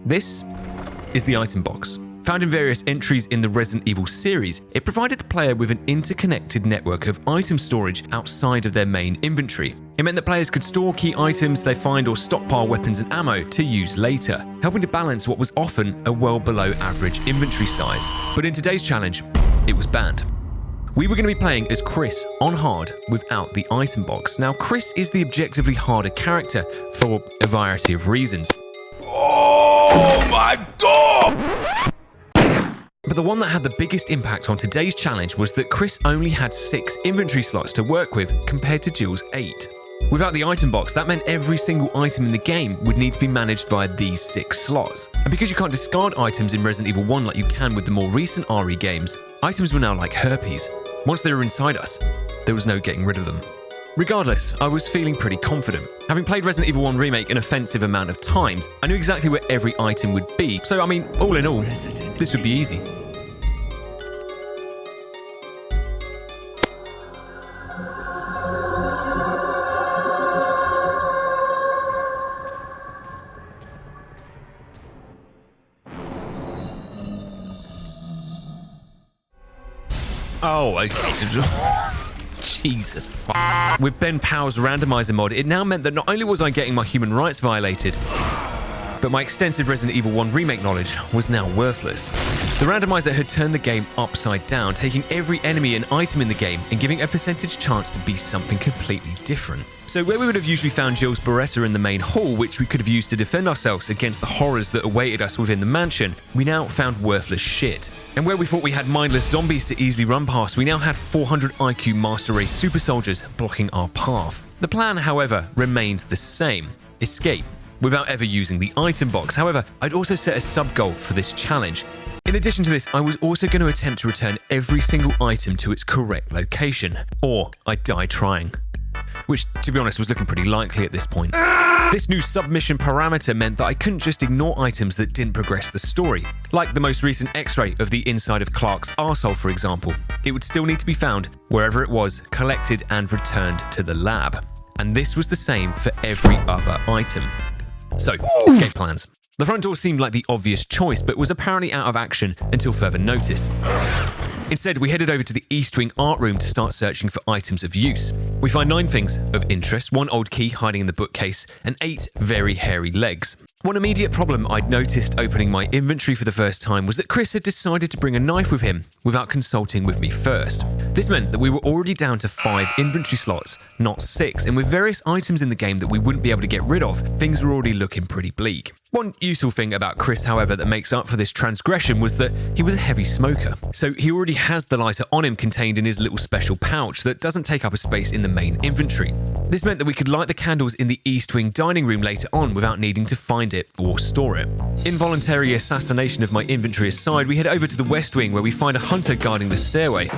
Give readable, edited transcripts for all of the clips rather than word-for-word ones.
This is the item box. Found in various entries in the Resident Evil series, it provided the player with an interconnected network of item storage outside of their main inventory. It meant that players could store key items they find or stockpile weapons and ammo to use later, helping to balance what was often a well below average inventory size. But in today's challenge, it was banned. We were going to be playing as Chris on hard without the item box. Now, Chris is the objectively harder character for a variety of reasons. Oh my god! But the one that had the biggest impact on today's challenge was that Chris only had 6 inventory slots to work with compared to Jill's 8. Without the item box, that meant every single item in the game would need to be managed via these 6 slots. And because you can't discard items in Resident Evil 1 like you can with the more recent RE games, items were now like herpes. Once they were inside us, there was no getting rid of them. Regardless, I was feeling pretty confident. Having played Resident Evil 1 Remake an offensive amount of times, I knew exactly where every item would be. So, I mean, all in all, this would be easy. Oh, okay. Jesus fuck. With Ben Powell's randomizer mod, it now meant that not only was I getting my human rights violated, but my extensive Resident Evil 1 Remake knowledge was now worthless. The randomizer had turned the game upside down, taking every enemy and item in the game and giving a percentage chance to be something completely different. So where we would have usually found Jill's Beretta in the main hall, which we could have used to defend ourselves against the horrors that awaited us within the mansion, we now found worthless shit. And where we thought we had mindless zombies to easily run past, we now had 400 IQ Master Race super soldiers blocking our path. The plan, however, remained the same: escape, without ever using the item box. However, I'd also set a sub-goal for this challenge. In addition to this, I was also going to attempt to return every single item to its correct location, or I'd die trying. Which, to be honest, was looking pretty likely at this point. This new submission parameter meant that I couldn't just ignore items that didn't progress the story, like the most recent X-ray of the inside of Clark's arsehole, for example. It would still need to be found wherever it was, collected and returned to the lab. And this was the same for every other item. So, escape plans. The front door seemed like the obvious choice, but was apparently out of action until further notice. Instead, we headed over to the East Wing art room to start searching for items of use. We find 9 things of interest, 1 old key hiding in the bookcase, and 8 very hairy legs. One immediate problem I'd noticed opening my inventory for the first time was that Chris had decided to bring a knife with him without consulting with me first. This meant that we were already down to 5 inventory slots, not 6, and with various items in the game that we wouldn't be able to get rid of, things were already looking pretty bleak. One useful thing about Chris, however, that makes up for this transgression was that he was a heavy smoker. So he already has the lighter on him contained in his little special pouch that doesn't take up a space in the main inventory. This meant that we could light the candles in the East Wing dining room later on without needing to find it or store it. Involuntary assassination of my inventory aside, we head over to the West Wing where we find a hunter guarding the stairway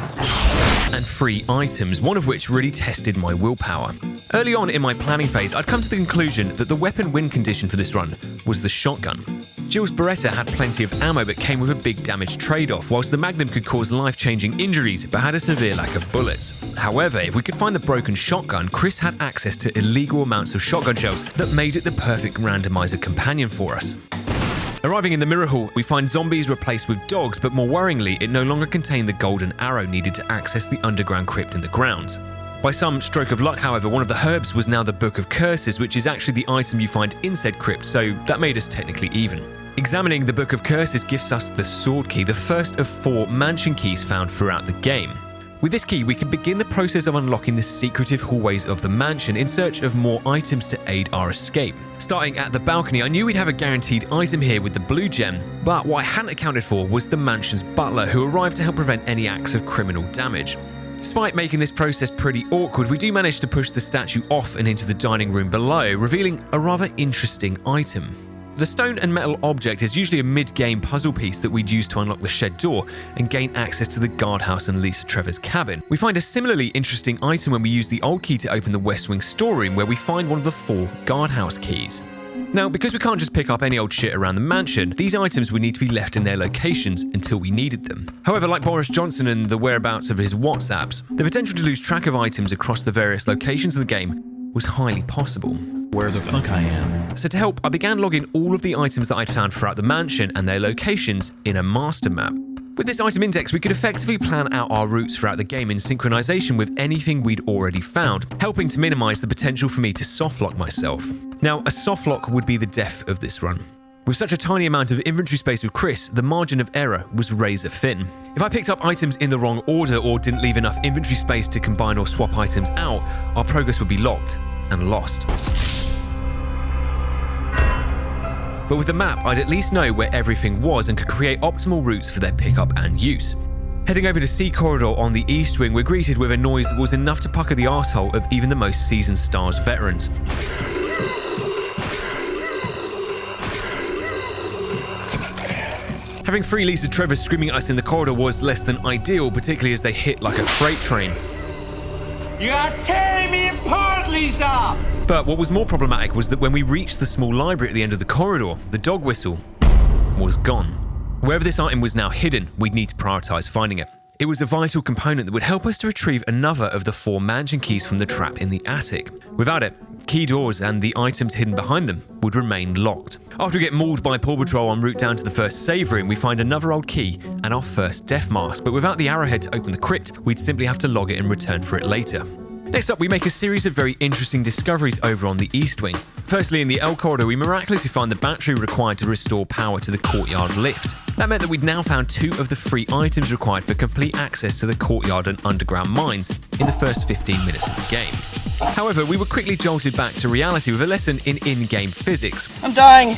and 3 items, one of which really tested my willpower. Early on in my planning phase, I'd come to the conclusion that the weapon win condition for this run was the shotgun. Jill's Beretta had plenty of ammo but came with a big damage trade-off, whilst the Magnum could cause life-changing injuries but had a severe lack of bullets. However, if we could find the broken shotgun, Chris had access to illegal amounts of shotgun shells that made it the perfect randomizer companion for us. Arriving in the mirror hall, we find zombies replaced with dogs, but more worryingly, it no longer contained the golden arrow needed to access the underground crypt in the grounds. By some stroke of luck, however, one of the herbs was now the Book of Curses, which is actually the item you find in said crypt, so that made us technically even. Examining the Book of Curses gives us the sword key, the first of 4 mansion keys found throughout the game. With this key, we can begin the process of unlocking the secretive hallways of the mansion in search of more items to aid our escape. Starting at the balcony, I knew we'd have a guaranteed item here with the blue gem, but what I hadn't accounted for was the mansion's butler, who arrived to help prevent any acts of criminal damage. Despite making this process pretty awkward, we do manage to push the statue off and into the dining room below, revealing a rather interesting item. The stone and metal object is usually a mid-game puzzle piece that we'd use to unlock the shed door and gain access to the guardhouse and Lisa Trevor's cabin. We find a similarly interesting item when we use the old key to open the West Wing storeroom, where we find one of the 4 guardhouse keys. Now, because we can't just pick up any old shit around the mansion, these items would need to be left in their locations until we needed them. However, like Boris Johnson and the whereabouts of his WhatsApps, the potential to lose track of items across the various locations of the game was highly possible. where the fuck I am. So to help, I began logging all of the items that I'd found throughout the mansion and their locations in a master map. With this item index, we could effectively plan out our routes throughout the game in synchronization with anything we'd already found, helping to minimize the potential for me to softlock myself. Now, a softlock would be the death of this run. With such a tiny amount of inventory space with Chris, the margin of error was razor thin. If I picked up items in the wrong order or didn't leave enough inventory space to combine or swap items out, our progress would be locked and lost. But with the map, I'd at least know where everything was and could create optimal routes for their pickup and use. Heading over to C Corridor on the East Wing, we're greeted with a noise that was enough to pucker the arsehole of even the most seasoned STARS veterans. Having 3 Lisa Trevors screaming at us in the corridor was less than ideal, particularly as they hit like a freight train. You are tearing me apart, Lisa! But what was more problematic was that when we reached the small library at the end of the corridor, the dog whistle was gone. Wherever this item was now hidden, we'd need to prioritize finding it. It was a vital component that would help us to retrieve another of the 4 mansion keys from the trap in the attic. Without it, key doors and the items hidden behind them would remain locked. After we get mauled by Paw Patrol en route down to the first save room, we find another old key and our first death mask, but without the arrowhead to open the crypt, we'd simply have to log it and return for it later. Next up, we make a series of very interesting discoveries over on the East Wing. Firstly, in the L corridor, we miraculously find the battery required to restore power to the courtyard lift. That meant that we'd now found 2 of the 3 items required for complete access to the courtyard and underground mines in the first 15 minutes of the game. However, we were quickly jolted back to reality with a lesson in in-game physics. I'm dying.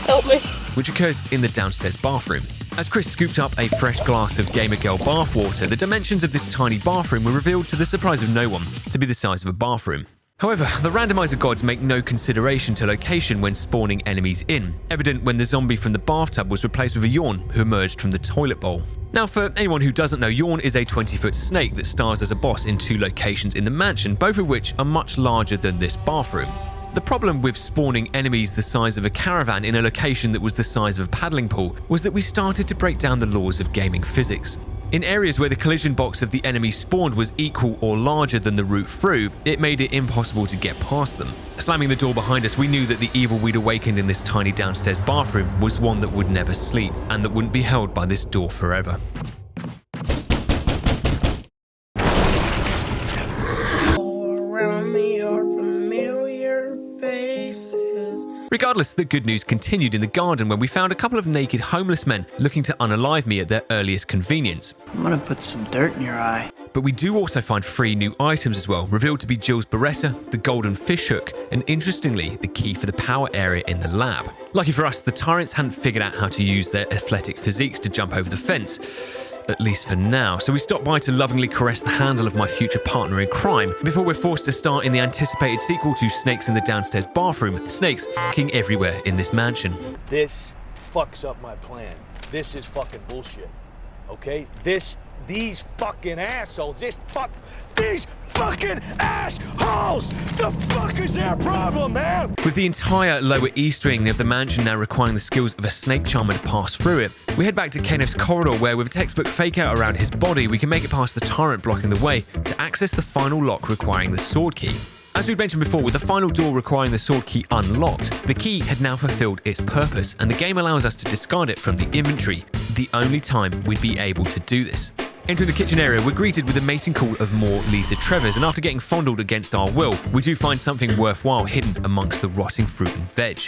Help me. Which occurs in the downstairs bathroom. As Chris scooped up a fresh glass of Gamer Girl bathwater, the dimensions of this tiny bathroom were revealed to the surprise of no one to be the size of a bathroom. However, the randomizer gods make no consideration to location when spawning enemies in, evident when the zombie from the bathtub was replaced with a yawn who emerged from the toilet bowl. Now, for anyone who doesn't know, Yawn is a 20-foot snake that stars as a boss in 2 locations in the mansion, both of which are much larger than this bathroom. The problem with spawning enemies the size of a caravan in a location that was the size of a paddling pool was that we started to break down the laws of gaming physics. In areas where the collision box of the enemy spawned was equal or larger than the route through, it made it impossible to get past them. Slamming the door behind us, we knew that the evil we'd awakened in this tiny downstairs bathroom was one that would never sleep and that wouldn't be held by this door forever. Regardless, the good news continued in the garden when we found a couple of naked homeless men looking to unalive me at their earliest convenience. I'm gonna put some dirt in your eye. But we do also find 3 new items as well, revealed to be Jill's Beretta, the golden fishhook, and interestingly, the key for the power area in the lab. Lucky for us, the tyrants hadn't figured out how to use their athletic physiques to jump over the fence. At least for now, so we stopped by to lovingly caress the handle of my future partner in crime before we're forced to star in the anticipated sequel to Snakes in the Downstairs Bathroom, snakes f***ing everywhere in this mansion. This fucks up my plan. This is fucking bullshit. Okay? These fucking assholes, these fucking assholes! The fuck is their problem, man? With the entire lower east wing of the mansion now requiring the skills of a snake charmer to pass through it, we head back to Kenneth's corridor where with a textbook fake out around his body, we can make it past the tyrant blocking the way to access the final lock requiring the sword key. As we mentioned before, with the final door requiring the sword key unlocked, the key had now fulfilled its purpose and the game allows us to discard it from the inventory, the only time we'd be able to do this. Entering the kitchen area, we're greeted with a mating call of more Lisa Trevors, and after getting fondled against our will, we do find something worthwhile hidden amongst the rotting fruit and veg.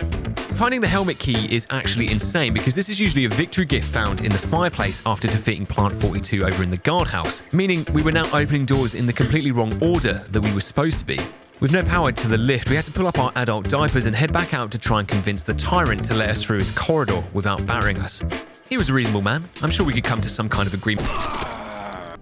Finding the helmet key is actually insane because this is usually a victory gift found in the fireplace after defeating Plant 42 over in the guardhouse, meaning we were now opening doors in the completely wrong order that we were supposed to be. With no power to the lift, we had to pull up our adult diapers and head back out to try and convince the tyrant to let us through his corridor without battering us. He was a reasonable man. I'm sure we could come to some kind of agreement.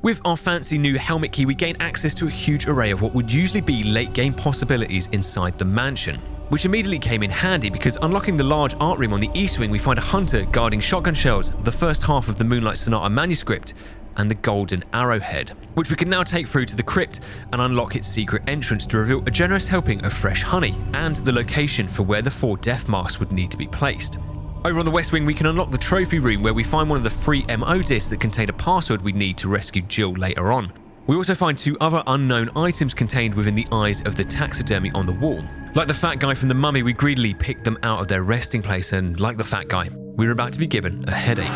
With our fancy new helmet key, we gain access to a huge array of what would usually be late game possibilities inside the mansion, which immediately came in handy because unlocking the large art room on the east wing, we find a hunter guarding shotgun shells, the first half of the Moonlight Sonata manuscript, and the golden arrowhead, which we can now take through to the crypt and unlock its secret entrance to reveal a generous helping of fresh honey and the location for where the 4 death masks would need to be placed. Over on the west wing, we can unlock the trophy room where we find one of the free MO discs that contain a password we need to rescue Jill later on. We also find 2 other unknown items contained within the eyes of the taxidermy on the wall. Like the fat guy from The Mummy, we greedily picked them out of their resting place, and like the fat guy, we were about to be given a headache.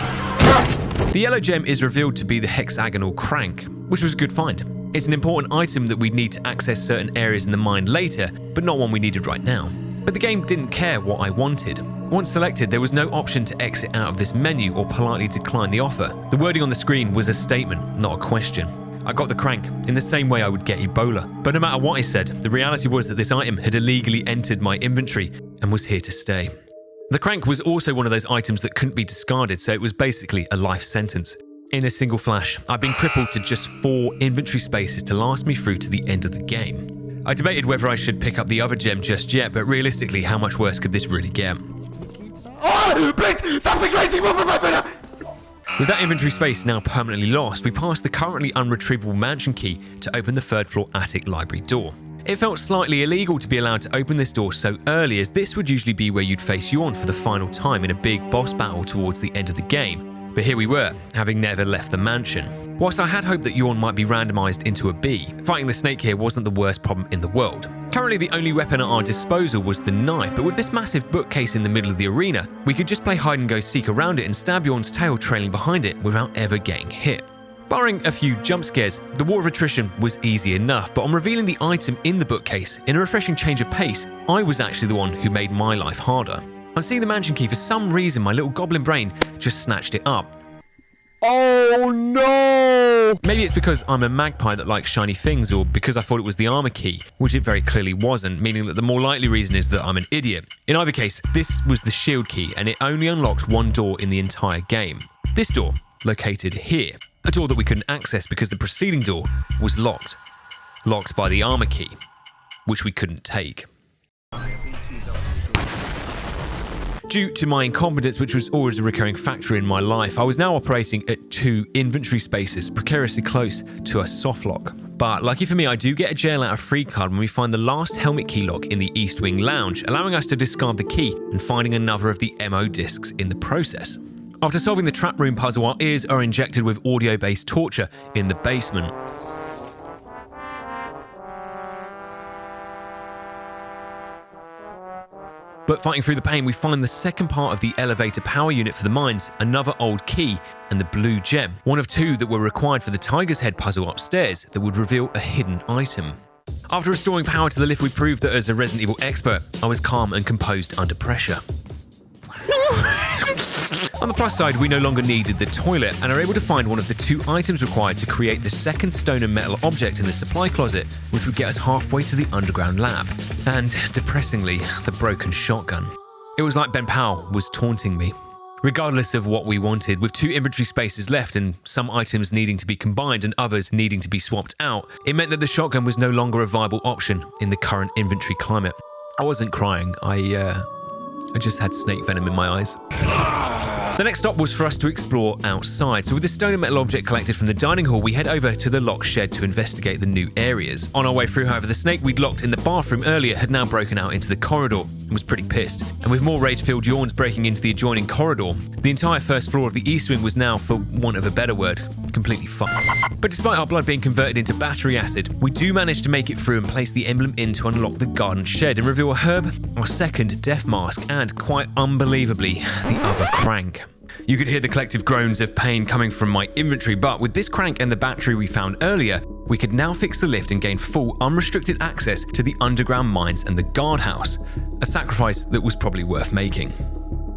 The yellow gem is revealed to be the hexagonal crank, which was a good find. It's an important item that we'd need to access certain areas in the mind later, but not one we needed right now. But the game didn't care what I wanted. Once selected, there was no option to exit out of this menu or politely decline the offer. The wording on the screen was a statement, not a question. I got the crank, in the same way I would get Ebola. But no matter what I said, the reality was that this item had illegally entered my inventory and was here to stay. The crank was also one of those items that couldn't be discarded, so it was basically a life sentence. In a single flash, I'd been crippled to just 4 inventory spaces to last me through to the end of the game. I debated whether I should pick up the other gem just yet, but realistically, how much worse could this really get? Oh, please, something crazy will provide better. With that inventory space now permanently lost, we passed the currently unretrievable mansion key to open the 3rd floor attic library door. It felt slightly illegal to be allowed to open this door so early, as this would usually be where you'd face Yawn for the final time in a big boss battle towards the end of the game. But here we were, having never left the mansion. Whilst I had hoped that Yawn might be randomised into a bee, fighting the snake here wasn't the worst problem in the world. Currently the only weapon at our disposal was the knife, but with this massive bookcase in the middle of the arena, we could just play hide and go seek around it and stab Yawn's tail trailing behind it without ever getting hit. Barring a few jump scares, the war of attrition was easy enough, but on revealing the item in the bookcase, in a refreshing change of pace, I was actually the one who made my life harder. On seeing the mansion key, for some reason my little goblin brain just snatched it up. Oh no! Maybe it's because I'm a magpie that likes shiny things, or because I thought it was the armor key, which it very clearly wasn't, meaning that the more likely reason is that I'm an idiot. In either case, this was the shield key, and it only unlocked 1 door in the entire game. This door, located here. A door that we couldn't access because the preceding door was locked. Locked by the armor key, which we couldn't take. Due to my incompetence, which was always a recurring factor in my life, I was now operating at 2 inventory spaces, precariously close to a soft lock. But lucky for me, I do get a jail out of free card when we find the last helmet key lock in the East Wing lounge, allowing us to discard the key and finding another of the MO discs in the process. After solving the trap room puzzle, our ears are injected with audio-based torture in the basement. But fighting through the pain, we find the second part of the elevator power unit for the mines, another old key, and the blue gem, one of 2 that were required for the Tiger's Head puzzle upstairs that would reveal a hidden item. After restoring power to the lift, we proved that as a Resident Evil expert, I was calm and composed under pressure. On the plus side, we no longer needed the toilet and are able to find one of the 2 items required to create the second stone and metal object in the supply closet, which would get us halfway to the underground lab. And, depressingly, the broken shotgun. It was like Ben Powell was taunting me. Regardless of what we wanted, with 2 inventory spaces left and some items needing to be combined and others needing to be swapped out, it meant that the shotgun was no longer a viable option in the current inventory climate. I wasn't crying, I just had snake venom in my eyes. The next stop was for us to explore outside, so with the stone and metal object collected from the dining hall, we head over to the locked shed to investigate the new areas. On our way through, however, the snake we'd locked in the bathroom earlier had now broken out into the corridor and was pretty pissed. And with more rage-filled yawns breaking into the adjoining corridor, the entire first floor of the East Wing was now, for want of a better word, completely fucked. But despite our blood being converted into battery acid, we do manage to make it through and place the emblem in to unlock the garden shed and reveal a herb, our second death mask, and, quite unbelievably, the other crank. You could hear the collective groans of pain coming from my inventory, but with this crank and the battery we found earlier, we could now fix the lift and gain full unrestricted access to the underground mines and the guardhouse, a sacrifice that was probably worth making.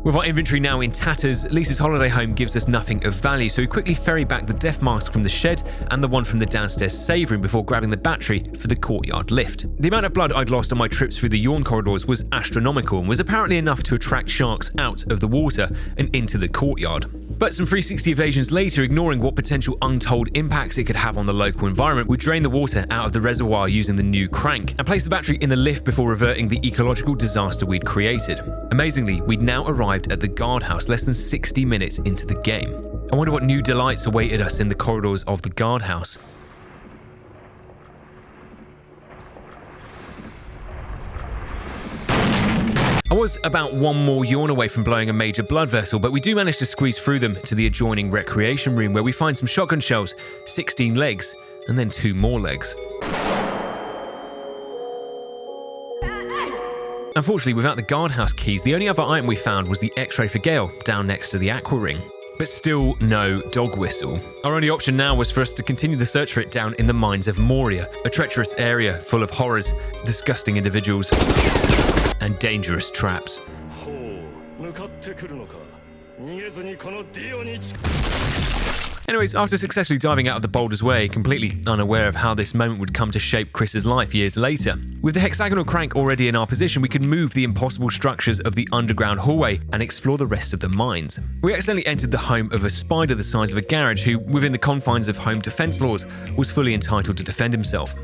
With our inventory now in tatters, Lisa's holiday home gives us nothing of value, so we quickly ferry back the death mask from the shed and the one from the downstairs save room before grabbing the battery for the courtyard lift. The amount of blood I'd lost on my trips through the yawn corridors was astronomical and was apparently enough to attract sharks out of the water and into the courtyard. But some 360 evasions later, ignoring what potential untold impacts it could have on the local environment, we drained the water out of the reservoir using the new crank and placed the battery in the lift before reverting the ecological disaster we'd created. Amazingly, we'd now arrived at the guardhouse less than 60 minutes into the game. I wonder what new delights awaited us in the corridors of the guardhouse. I was about one more yawn away from blowing a major blood vessel, but we do manage to squeeze through them to the adjoining recreation room where we find some shotgun shells, 16 legs, and then 2 more legs. Unfortunately, without the guardhouse keys, the only other item we found was the X-ray for Gale down next to the aqua ring. But still no dog whistle. Our only option now was for us to continue the search for it down in the mines of Moria, a treacherous area full of horrors, disgusting individuals, and dangerous traps. Anyways, after successfully diving out of the boulder's way, completely unaware of how this moment would come to shape Chris's life years later, with the hexagonal crank already in our position, we could move the impossible structures of the underground hallway and explore the rest of the mines. We accidentally entered the home of a spider the size of a garage who, within the confines of home defense laws, was fully entitled to defend himself.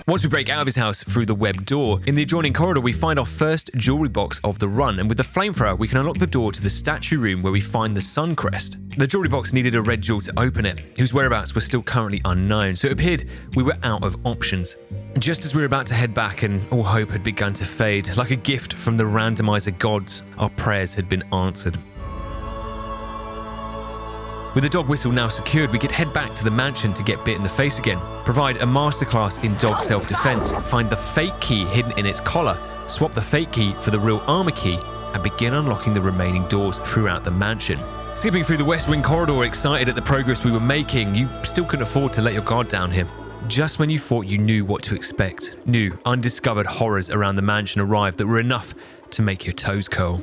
Once we break out of his house through the web door, in the adjoining corridor we find our first jewelry box of the run, and with the flamethrower we can unlock the door to the statue room where we find the sun crest. The jewelry box needed a red jewel to open it, whose whereabouts were still currently unknown, so it appeared we were out of options. Just as we were about to head back and all hope had begun to fade, like a gift from the randomizer gods, our prayers had been answered. With the dog whistle now secured, we could head back to the mansion to get bit in the face again, provide a masterclass in dog self-defense, find the fake key hidden in its collar, swap the fake key for the real armor key, and begin unlocking the remaining doors throughout the mansion. Skipping through the West Wing corridor, excited at the progress we were making, you still couldn't afford to let your guard down here. Just when you thought you knew what to expect, new, undiscovered horrors around the mansion arrived that were enough to make your toes curl.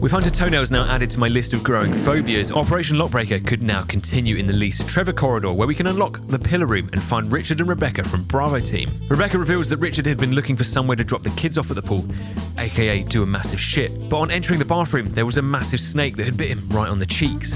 With hunter toenails now added to my list of growing phobias, Operation Lockbreaker could now continue in the Lisa Trevor corridor, where we can unlock the pillar room and find Richard and Rebecca from Bravo Team. Rebecca reveals that Richard had been looking for somewhere to drop the kids off at the pool, aka do a massive shit, but on entering the bathroom there was a massive snake that had bit him right on the cheeks.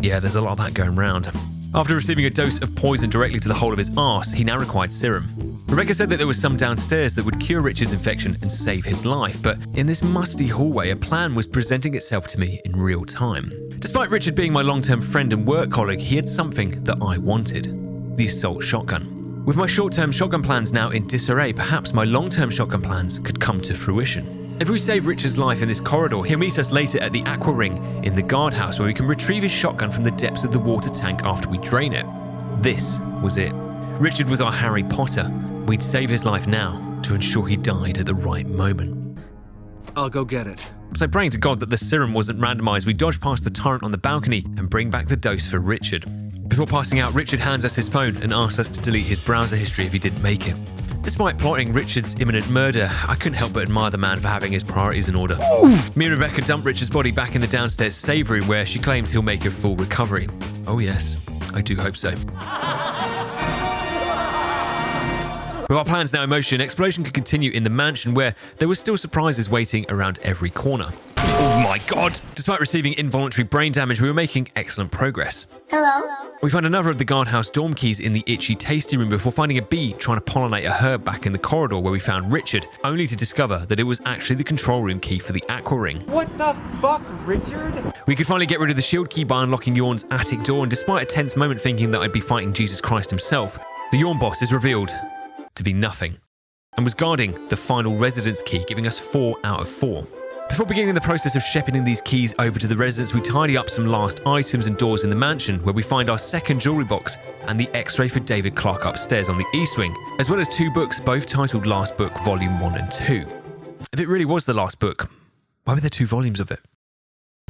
Yeah, there's a lot of that going round. After receiving a dose of poison directly to the whole of his arse, he now required serum. Rebecca said that there was some downstairs that would cure Richard's infection and save his life, but in this musty hallway, a plan was presenting itself to me in real time. Despite Richard being my long-term friend and work colleague, he had something that I wanted: the assault shotgun. With my short-term shotgun plans now in disarray, perhaps my long-term shotgun plans could come to fruition. If we save Richard's life in this corridor, he'll meet us later at the aqua ring in the guardhouse, where we can retrieve his shotgun from the depths of the water tank after we drain it. This was it. Richard was our Harry Potter. We'd save his life now to ensure he died at the right moment. I'll go get it. So praying to God that the serum wasn't randomized, we dodge past the turret on the balcony and bring back the dose for Richard. Before passing out, Richard hands us his phone and asks us to delete his browser history if he didn't make it. Despite plotting Richard's imminent murder, I couldn't help but admire the man for having his priorities in order. Me and Rebecca dump Richard's body back in the downstairs save room, where she claims he'll make a full recovery. Oh yes, I do hope so. With our plans now in motion, exploration could continue in the mansion, where there were still surprises waiting around every corner. Oh my god! Despite receiving involuntary brain damage, we were making excellent progress. Hello? We found another of the guardhouse dorm keys in the itchy tasty room before finding a bee trying to pollinate a herb back in the corridor, where we found Richard, only to discover that it was actually the control room key for the aqua ring. What the fuck, Richard? We could finally get rid of the shield key by unlocking Yawn's attic door, and despite a tense moment thinking that I'd be fighting Jesus Christ himself, the Yawn boss is revealed to be nothing, and was guarding the final residence key, giving us 4 out of 4. Before beginning the process of shepherding these keys over to the residence, we tidy up some last items and doors in the mansion, where we find our second jewelry box and the X-ray for David Clark upstairs on the east wing, as well as 2 books, both titled Last Book Volume 1 and 2. If it really was the last book, why were there 2 volumes of it?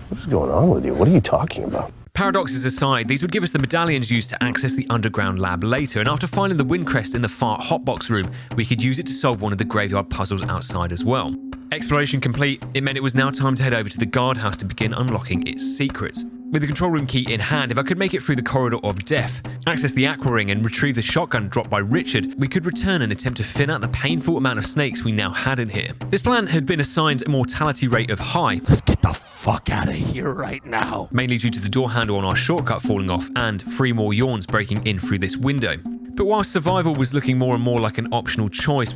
What is going on with you? What are you talking about? Paradoxes aside, these would give us the medallions used to access the underground lab later, and after finding the wind crest in the fart hotbox room, we could use it to solve one of the graveyard puzzles outside as well. Exploration complete, it meant it was now time to head over to the guardhouse to begin unlocking its secrets. With the control room key in hand, if I could make it through the corridor of death, access the aqua ring and retrieve the shotgun dropped by Richard, we could return and attempt to thin out the painful amount of snakes we now had in here. This plan had been assigned a mortality rate of high. Let's get the fuck out of here right now. Mainly due to the door handle on our shortcut falling off and 3 more Yawns breaking in through this window. But while survival was looking more and more like an optional choice,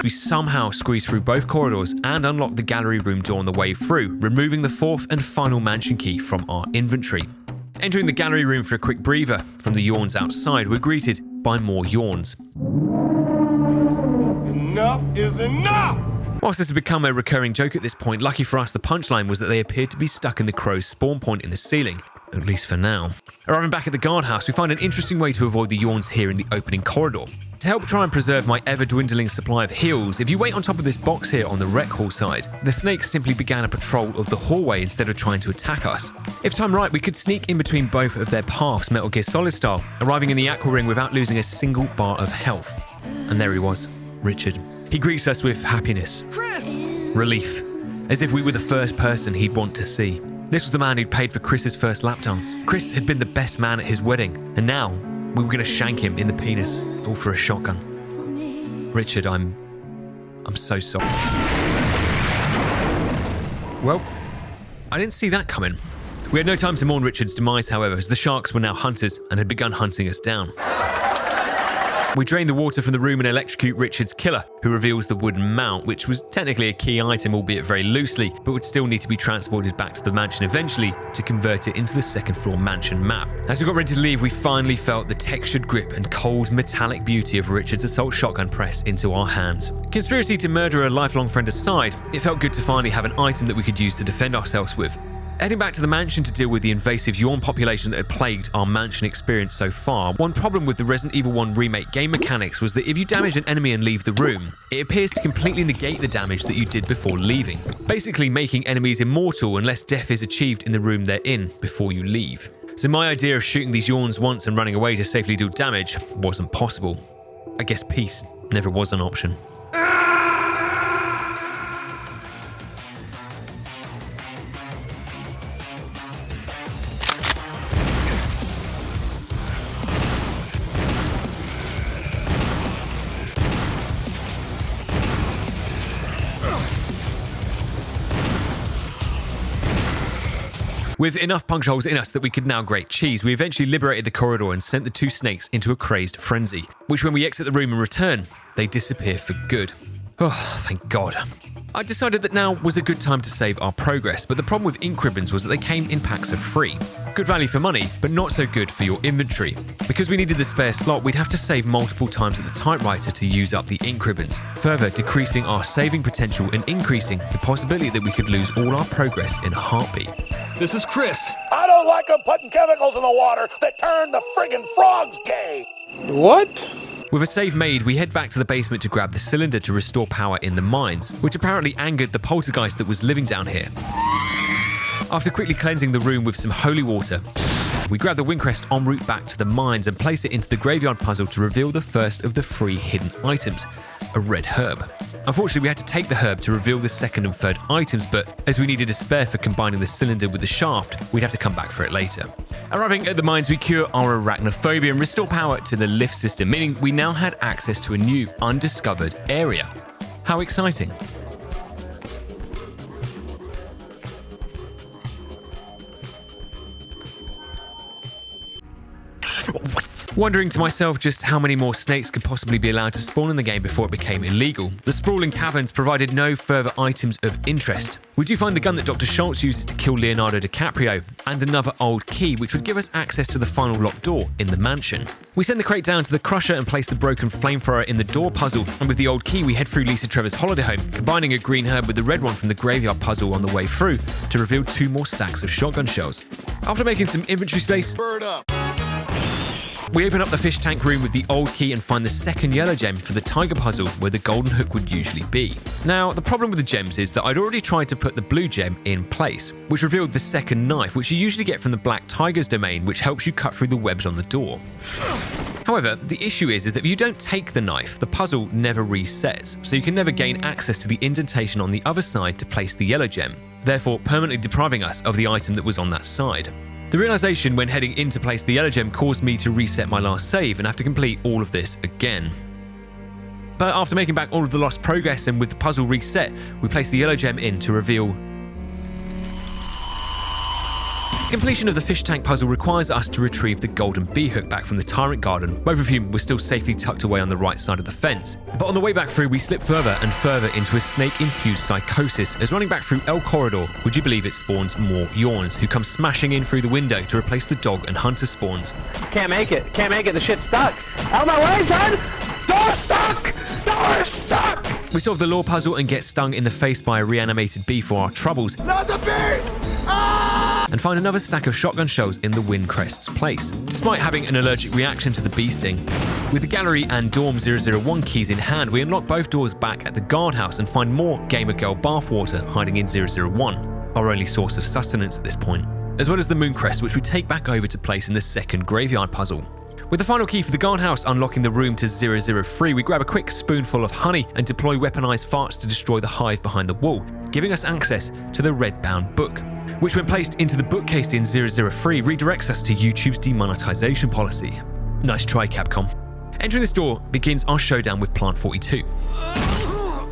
we somehow squeezed through both corridors and unlocked the gallery room door on the way through, removing the 4th and final mansion key from our inventory. Entering the gallery room for a quick breather from the Yawns outside, we're greeted by more Yawns. Enough is enough! Whilst this had become a recurring joke at this point, lucky for us the punchline was that they appeared to be stuck in the crow's spawn point in the ceiling, at least for now. Arriving back at the guardhouse, we find an interesting way to avoid the yawns here in the opening corridor. To help try and preserve my ever-dwindling supply of heals, if you wait on top of this box here on the rec hall side, the snakes simply began a patrol of the hallway instead of trying to attack us. If timed right, we could sneak in between both of their paths, Metal Gear Solid style, arriving in the aqua ring without losing a single bar of health. And there he was, Richard. He greets us with happiness, relief, as if we were the first person he'd want to see. This was the man who'd paid for Chris's first lap dance. Chris had been the best man at his wedding, and now we were going to shank him in the penis, all for a shotgun. Richard, I'm so sorry. Well, I didn't see that coming. We had no time to mourn Richard's demise, however, as the sharks were now hunters and had begun hunting us down. We drain the water from the room and electrocute Richard's killer, who reveals the wooden mount, which was technically a key item, albeit very loosely, but would still need to be transported back to the mansion eventually to convert it into the second floor mansion map. As we got ready to leave, we finally felt the textured grip and cold metallic beauty of Richard's assault shotgun press into our hands. Conspiracy to murder a lifelong friend aside, it felt good to finally have an item that we could use to defend ourselves with. Heading back to the mansion to deal with the invasive yawn population that had plagued our mansion experience so far, one problem with the Resident Evil 1 remake game mechanics was that if you damage an enemy and leave the room, it appears to completely negate the damage that you did before leaving, basically making enemies immortal unless death is achieved in the room they're in before you leave. So my idea of shooting these yawns once and running away to safely deal damage wasn't possible. I guess peace never was an option. With enough puncture holes in us that we could now grate cheese, we eventually liberated the corridor and sent the two snakes into a crazed frenzy, which when we exit the room and return, they disappear for good. Oh, thank God. I decided that now was a good time to save our progress, but the problem with ink ribbons was that they came in packs of 3. Good value for money, but not so good for your inventory. Because we needed the spare slot, we'd have to save multiple times at the typewriter to use up the ink ribbons, further decreasing our saving potential and increasing the possibility that we could lose all our progress in a heartbeat. This is Chris. I don't like them putting chemicals in the water that turn the friggin' frogs gay. What? With a save made, we head back to the basement to grab the cylinder to restore power in the mines, which apparently angered the poltergeist that was living down here. After quickly cleansing the room with some holy water, we grab the Windcrest en route back to the mines and place it into the graveyard puzzle to reveal the first of the 3 hidden items, a red herb. Unfortunately, we had to take the herb to reveal the second and third items, but as we needed a spare for combining the cylinder with the shaft, we'd have to come back for it later. Arriving at the mines, we cure our arachnophobia and restore power to the lift system, meaning we now had access to a new, undiscovered area. How exciting! Wondering to myself just how many more snakes could possibly be allowed to spawn in the game before it became illegal, the sprawling caverns provided no further items of interest. We do find the gun that Dr. Schultz uses to kill Leonardo DiCaprio, and another old key which would give us access to the final locked door in the mansion. We send the crate down to the crusher and place the broken flamethrower in the door puzzle, and with the old key we head through Lisa Trevor's holiday home, combining a green herb with the red one from the graveyard puzzle on the way through to reveal 2 more stacks of shotgun shells. After making some inventory space, we open up the fish tank room with the old key and find the second yellow gem for the tiger puzzle where the golden hook would usually be. Now, the problem with the gems is that I'd already tried to put the blue gem in place, which revealed the second knife, which you usually get from the black tiger's domain, which helps you cut through the webs on the door. However, the issue is that if you don't take the knife, the puzzle never resets, so you can never gain access to the indentation on the other side to place the yellow gem, therefore permanently depriving us of the item that was on that side. The realization when heading in to place the yellow gem caused me to reset my last save and have to complete all of this again. But after making back all of the lost progress and with the puzzle reset, we place the yellow gem in to reveal. Completion of the fish tank puzzle requires us to retrieve the golden bee hook back from the Tyrant Garden, both of whom were still safely tucked away on the right side of the fence. But on the way back through, we slip further and further into a snake-infused psychosis, as running back through El Corridor, would you believe it spawns more yawns, who come smashing in through the window to replace the dog and hunter spawns. Can't make it. Can't make it. The ship's stuck. Out of my way, son! Door's stuck! Door's stuck! We solve the lore puzzle and get stung in the face by a reanimated bee for our troubles. Not the beast! And find another stack of shotgun shells in the wind crest's place, despite having an allergic reaction to the bee sting. With the gallery and dorm 001 keys in hand, we unlock both doors back at the guardhouse and find more gamer girl bathwater hiding in 001, our only source of sustenance at this point, as well as the moon crest, which we take back over to place in the second graveyard puzzle. With the final key for the guardhouse unlocking the room to 003, we grab a quick spoonful of honey and deploy weaponized farts to destroy the hive behind the wall, giving us access to the red-bound book, which when placed into the bookcase in 003 redirects us to YouTube's demonetization policy. Nice try, Capcom. Entering this door begins our showdown with Plant 42.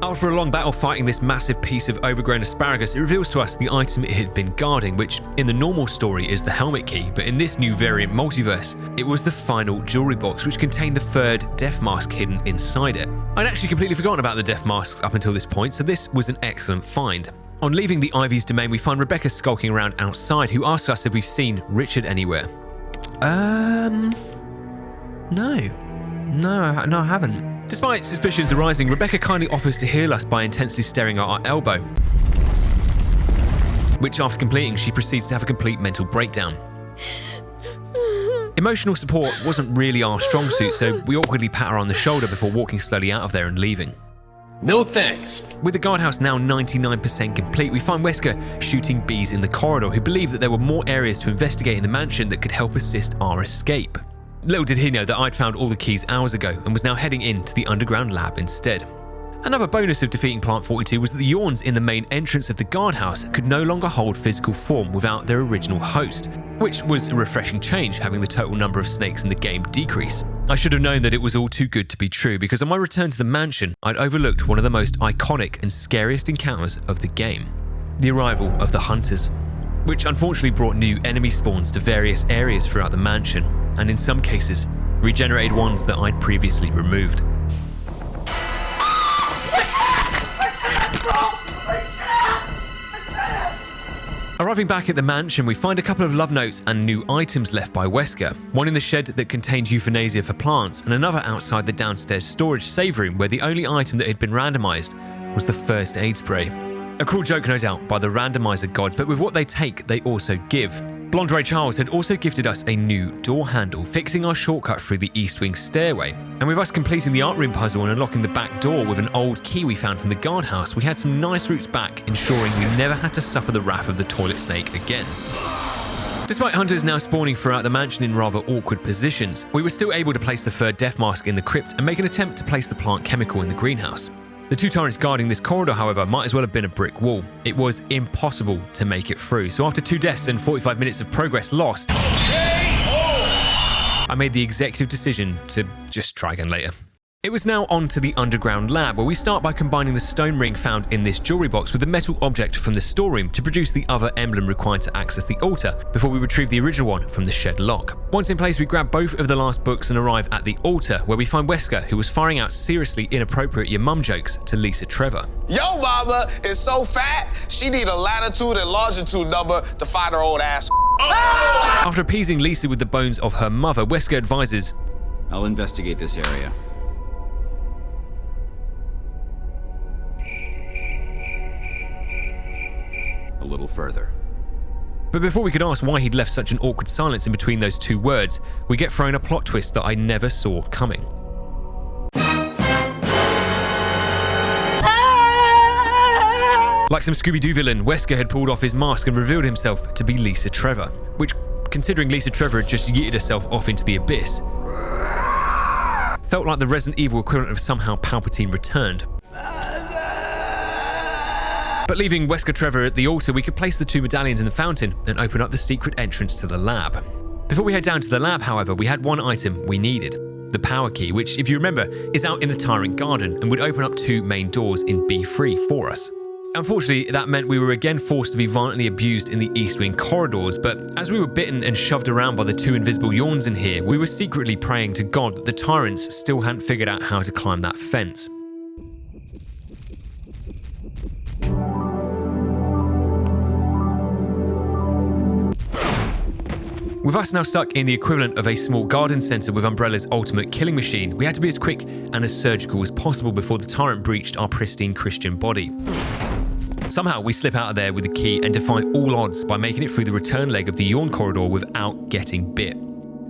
After a long battle fighting this massive piece of overgrown asparagus, it reveals to us the item it had been guarding, which in the normal story is the helmet key, but in this new variant multiverse, it was the final jewelry box which contained the third death mask hidden inside it. I'd actually completely forgotten about the death masks up until this point, so this was an excellent find. On leaving the Ivy's domain, we find Rebecca skulking around outside, who asks us if we've seen Richard anywhere. No, I haven't. Despite suspicions arising, Rebecca kindly offers to heal us by intensely staring at our elbow, which after completing, she proceeds to have a complete mental breakdown. Emotional support wasn't really our strong suit, so we awkwardly pat her on the shoulder before walking slowly out of there and leaving. No thanks. With the guardhouse now 99% complete, we find Wesker shooting bees in the corridor, who believed that there were more areas to investigate in the mansion that could help assist our escape. Little did he know that I'd found all the keys hours ago and was now heading into the underground lab instead. Another bonus of defeating Plant 42 was that the yawns in the main entrance of the guardhouse could no longer hold physical form without their original host, which was a refreshing change, having the total number of snakes in the game decrease. I should have known that it was all too good to be true, because on my return to the mansion, I'd overlooked one of the most iconic and scariest encounters of the game: the arrival of the Hunters, which unfortunately brought new enemy spawns to various areas throughout the mansion, and in some cases, regenerated ones that I'd previously removed. Arriving back at the mansion, we find a couple of love notes and new items left by Wesker, one in the shed that contained euthanasia for plants, and another outside the downstairs storage save room where the only item that had been randomized was the first aid spray. A cruel joke, no doubt, by the randomizer gods, but with what they take, they also give. Blonde Ray Charles had also gifted us a new door handle, fixing our shortcut through the East Wing stairway. And with us completing the art room puzzle and unlocking the back door with an old key we found from the guardhouse, we had some nice routes back, ensuring we never had to suffer the wrath of the toilet snake again. Despite hunters now spawning throughout the mansion in rather awkward positions, we were still able to place the third death mask in the crypt and make an attempt to place the plant chemical in the greenhouse. The two turrets guarding this corridor, however, might as well have been a brick wall. It was impossible to make it through, so after 2 deaths and 45 minutes of progress lost, I made the executive decision to just try again later. It was now on to the underground lab, where we start by combining the stone ring found in this jewelry box with the metal object from the storeroom to produce the other emblem required to access the altar, before we retrieve the original one from the shed lock. Once in place, we grab both of the last books and arrive at the altar, where we find Wesker, who was firing out seriously inappropriate your mum jokes to Lisa Trevor. Yo mama is so fat, she need a latitude and longitude number to find her old ass. After appeasing Lisa with the bones of her mother, Wesker advises, I'll investigate this area. A little further. But before we could ask why he'd left such an awkward silence in between those two words, we get thrown a plot twist that I never saw coming. Like some Scooby-Doo villain, Wesker had pulled off his mask and revealed himself to be Lisa Trevor, which, considering Lisa Trevor had just yeeted herself off into the abyss, felt like the Resident Evil equivalent of somehow Palpatine returned. But leaving Wesker Trevor at the altar, we could place the two medallions in the fountain and open up the secret entrance to the lab. Before we head down to the lab, however, we had one item we needed: the power key, which, if you remember, is out in the Tyrant Garden and would open up 2 main doors in B3 for us. Unfortunately, that meant we were again forced to be violently abused in the East Wing corridors, but as we were bitten and shoved around by the 2 invisible yawns in here, we were secretly praying to God that the Tyrants still hadn't figured out how to climb that fence. With us now stuck in the equivalent of a small garden centre with Umbrella's ultimate killing machine, we had to be as quick and as surgical as possible before the tyrant breached our pristine Christian body. Somehow we slip out of there with the key and defy all odds by making it through the return leg of the yawn corridor without getting bit.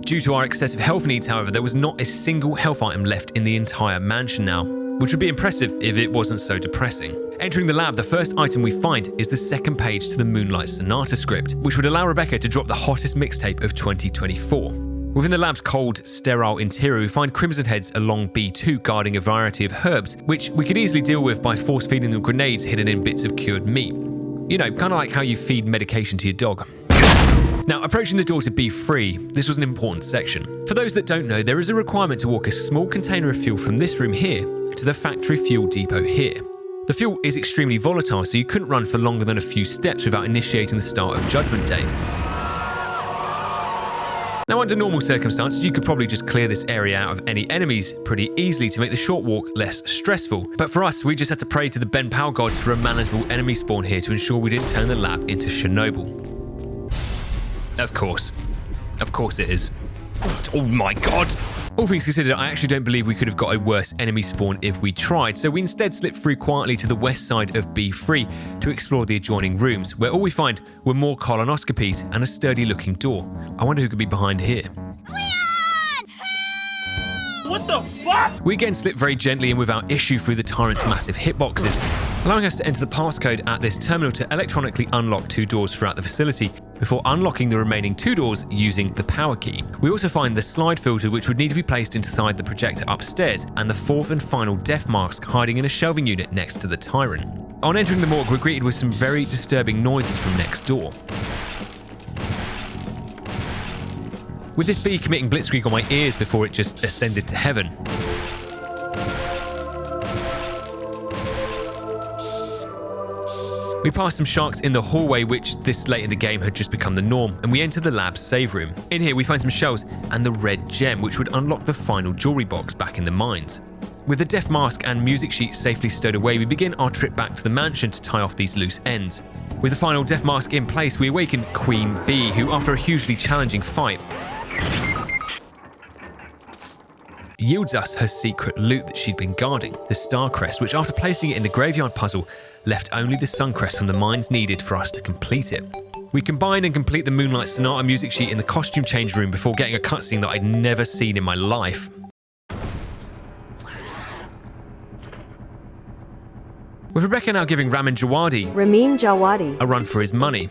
Due to our excessive health needs, however, there was not a single health item left in the entire mansion now, which would be impressive if it wasn't so depressing. Entering the lab, the first item we find is the second page to the Moonlight Sonata script, which would allow Rebecca to drop the hottest mixtape of 2024. Within the lab's cold, sterile interior, we find Crimson Heads along B2 guarding a variety of herbs, which we could easily deal with by force-feeding them grenades hidden in bits of cured meat. You know, kind of like how you feed medication to your dog. Now, approaching the door to B3, this was an important section. For those that don't know, there is a requirement to walk a small container of fuel from this room here to the factory fuel depot here. The fuel is extremely volatile, so you couldn't run for longer than a few steps without initiating the start of Judgment Day. Now, under normal circumstances, you could probably just clear this area out of any enemies pretty easily to make the short walk less stressful. But for us, we just had to pray to the Ben Powell gods for a manageable enemy spawn here to ensure we didn't turn the lab into Chernobyl. Of course it is. Oh my god! All things considered, I actually don't believe we could have got a worse enemy spawn if we tried, so we instead slipped through quietly to the west side of B3 to explore the adjoining rooms, where all we find were more colonoscopies and a sturdy looking door. I wonder who could be behind here. What the fuck? We again slip very gently and without issue through the tyrant's massive hitboxes, allowing us to enter the passcode at this terminal to electronically unlock 2 doors throughout the facility, before unlocking the remaining 2 doors using the power key. We also find the slide filter, which would need to be placed inside the projector upstairs, and the 4th and final death mask hiding in a shelving unit next to the tyrant. On entering the morgue, we're greeted with some very disturbing noises from next door. With this bee committing blitzkrieg on my ears before it just ascended to heaven. We pass some sharks in the hallway, which this late in the game had just become the norm, and we enter the lab's save room. In here we find some shells and the red gem, which would unlock the final jewelry box back in the mines. With the death mask and music sheet safely stowed away, we begin our trip back to the mansion to tie off these loose ends. With the final death mask in place, we awaken Queen Bee, who after a hugely challenging fight, yields us her secret loot that she'd been guarding, the Star Crest, which after placing it in the graveyard puzzle, left only the Sun Crest from the mines needed for us to complete it. We combine and complete the Moonlight Sonata music sheet in the costume change room before getting a cutscene that I'd never seen in my life. With Rebecca now giving Ramin Djawadi a run for his money.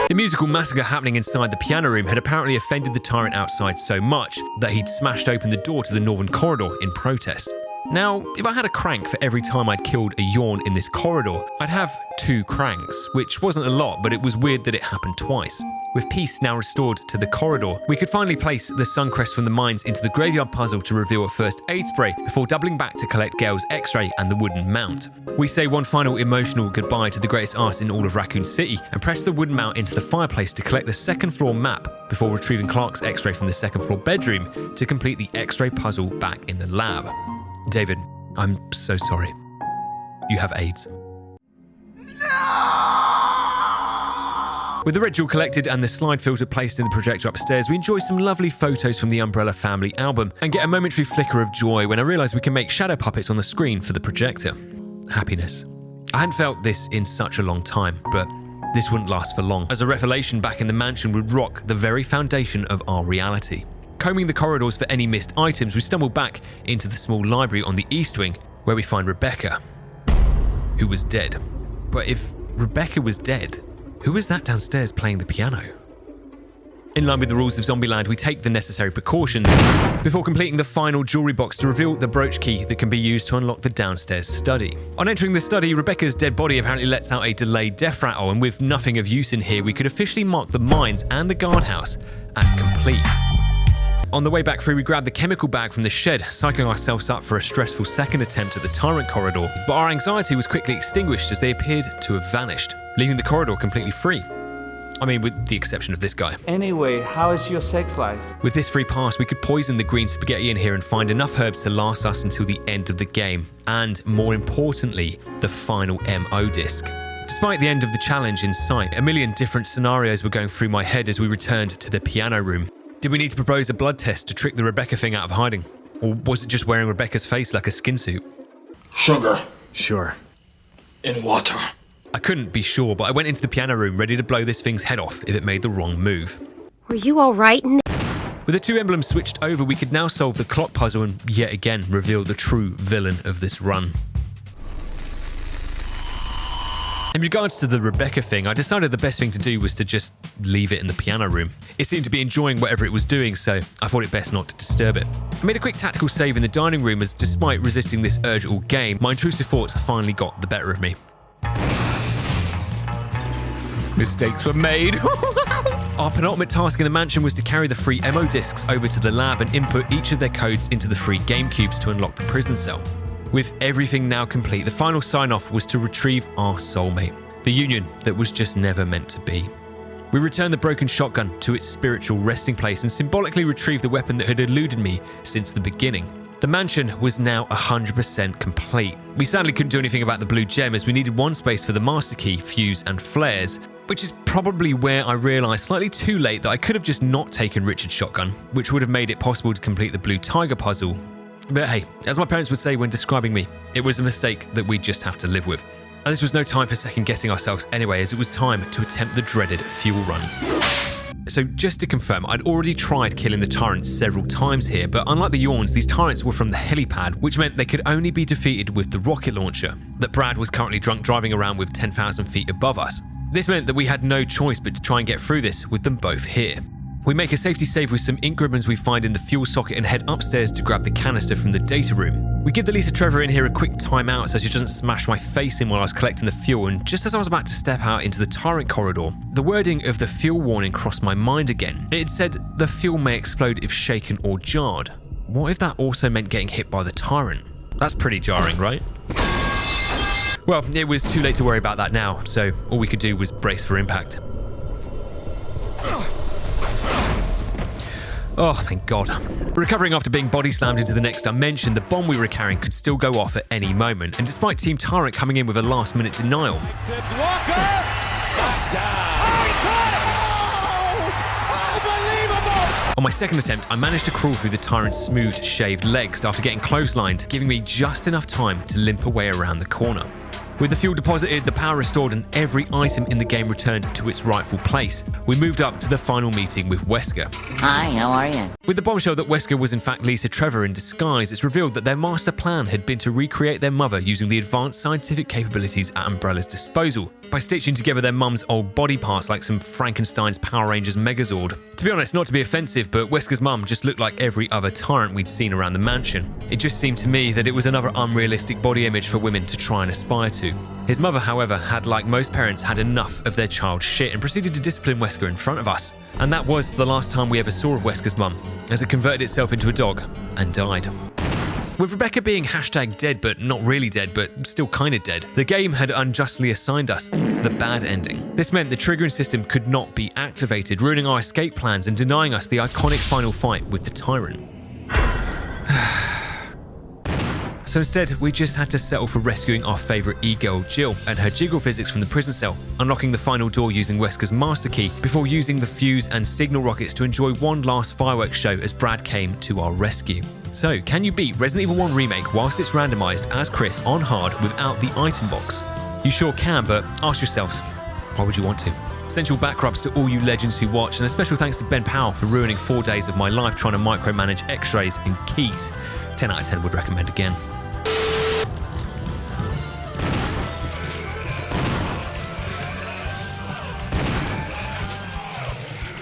The musical massacre happening inside the piano room had apparently offended the tyrant outside so much that he'd smashed open the door to the northern corridor in protest. Now, if I had a crank for every time I'd killed a yawn in this corridor, I'd have 2 cranks, which wasn't a lot, but it was weird that it happened twice. With peace now restored to the corridor, we could finally place the Sun Crest from the mines into the graveyard puzzle to reveal a first aid spray before doubling back to collect Gale's X-ray and the wooden mount. We say one final emotional goodbye to the greatest artist in all of Raccoon City and press the wooden mount into the fireplace to collect the second floor map before retrieving Clark's X-ray from the second floor bedroom to complete the X-ray puzzle back in the lab. David, I'm so sorry. You have AIDS. With the red jewel collected and the slide filter placed in the projector upstairs, we enjoy some lovely photos from the Umbrella Family album and get a momentary flicker of joy when I realise we can make shadow puppets on the screen for the projector. Happiness. I hadn't felt this in such a long time, but this wouldn't last for long, as a revelation back in the mansion would rock the very foundation of our reality. Combing the corridors for any missed items, we stumble back into the small library on the east wing, where we find Rebecca, who was dead. But if Rebecca was dead, who was that downstairs playing the piano? In line with the rules of Zombieland, we take the necessary precautions before completing the final jewelry box to reveal the brooch key that can be used to unlock the downstairs study. On entering the study, Rebecca's dead body apparently lets out a delayed death rattle, and with nothing of use in here, we could officially mark the mines and the guardhouse as complete. On the way back through, we grabbed the chemical bag from the shed, psyching ourselves up for a stressful second attempt at the Tyrant corridor, but our anxiety was quickly extinguished as they appeared to have vanished, leaving the corridor completely free. I mean, with the exception of this guy. Anyway, how is your sex life? With this free pass, we could poison the green spaghetti in here and find enough herbs to last us until the end of the game. And more importantly, the final MO disc. Despite the end of the challenge in sight, a million different scenarios were going through my head as we returned to the piano room. Did we need to propose a blood test to trick the Rebecca thing out of hiding? Or was it just wearing Rebecca's face like a skin suit? Sugar Sure. in water. I couldn't be sure, but I went into the piano room ready to blow this thing's head off if it made the wrong move. Were you all right in With the two emblems switched over, we could now solve the clock puzzle and yet again reveal the true villain of this run. In regards to the Rebecca thing, I decided the best thing to do was to just leave it in the piano room. It seemed to be enjoying whatever it was doing, so I thought it best not to disturb it. I made a quick tactical save in the dining room as, despite resisting this urge all game, my intrusive thoughts finally got the better of me. Mistakes were made. Our penultimate task in the mansion was to carry the free MO discs over to the lab and input each of their codes into the free game cubes to unlock the prison cell. With everything now complete, the final sign-off was to retrieve our soulmate, the union that was just never meant to be. We returned the broken shotgun to its spiritual resting place and symbolically retrieved the weapon that had eluded me since the beginning. The mansion was now 100% complete. We sadly couldn't do anything about the blue gem as we needed one space for the master key, fuse and flares, which is probably where I realised slightly too late that I could have just not taken Richard's shotgun, which would have made it possible to complete the blue tiger puzzle. But hey, as my parents would say when describing me, it was a mistake that we just have to live with. And this was no time for second guessing ourselves anyway, as it was time to attempt the dreaded fuel run. So just to confirm, I'd already tried killing the tyrants several times here, but unlike the Yawns, these tyrants were from the helipad, which meant they could only be defeated with the rocket launcher that Brad was currently drunk driving around with 10,000 feet above us. This meant that we had no choice but to try and get through this with them both here. We make a safety save with some ink ribbons we find in the fuel socket and head upstairs to grab the canister from the data room. We give the Lisa Trevor in here a quick timeout so she doesn't smash my face in while I was collecting the fuel, and just as I was about to step out into the tyrant corridor, the wording of the fuel warning crossed my mind again. It said the fuel may explode if shaken or jarred. What if that also meant getting hit by the tyrant? That's pretty jarring, right? Well, it was too late to worry about that now, so all we could do was brace for impact. Oh, thank God. Recovering after being body slammed into the next dimension, the bomb we were carrying could still go off at any moment, and despite Team Tyrant coming in with a last-minute denial, on my second attempt, I managed to crawl through the Tyrant's smooth, shaved legs after getting clotheslined, giving me just enough time to limp away around the corner. With the fuel deposited, the power restored, and every item in the game returned to its rightful place, we moved up to the final meeting with Wesker. Hi, how are you? With the bombshell that Wesker was in fact Lisa Trevor in disguise, it's revealed that their master plan had been to recreate their mother using the advanced scientific capabilities at Umbrella's disposal, by stitching together their mum's old body parts like some Frankenstein's Power Rangers Megazord. To be honest, not to be offensive, but Wesker's mum just looked like every other tyrant we'd seen around the mansion. It just seemed to me that it was another unrealistic body image for women to try and aspire to. His mother, however, had, like most parents, had enough of their child's shit and proceeded to discipline Wesker in front of us. And that was the last time we ever saw of Wesker's mum, as it converted itself into a dog and died. With Rebecca being #dead but not really dead but still kinda dead, the game had unjustly assigned us the bad ending. This meant the triggering system could not be activated, ruining our escape plans and denying us the iconic final fight with the tyrant. So instead, we just had to settle for rescuing our favourite e-girl Jill and her jiggle physics from the prison cell, unlocking the final door using Wesker's master key, before using the fuse and signal rockets to enjoy one last fireworks show as Brad came to our rescue. So, can you beat Resident Evil 1 Remake whilst it's randomised as Chris on hard without the item box? You sure can, but ask yourselves, why would you want to? Essential back rubs to all you legends who watch, and a special thanks to Ben Powell for ruining 4 days of my life trying to micromanage x-rays and keys. 10 out of 10 would recommend again.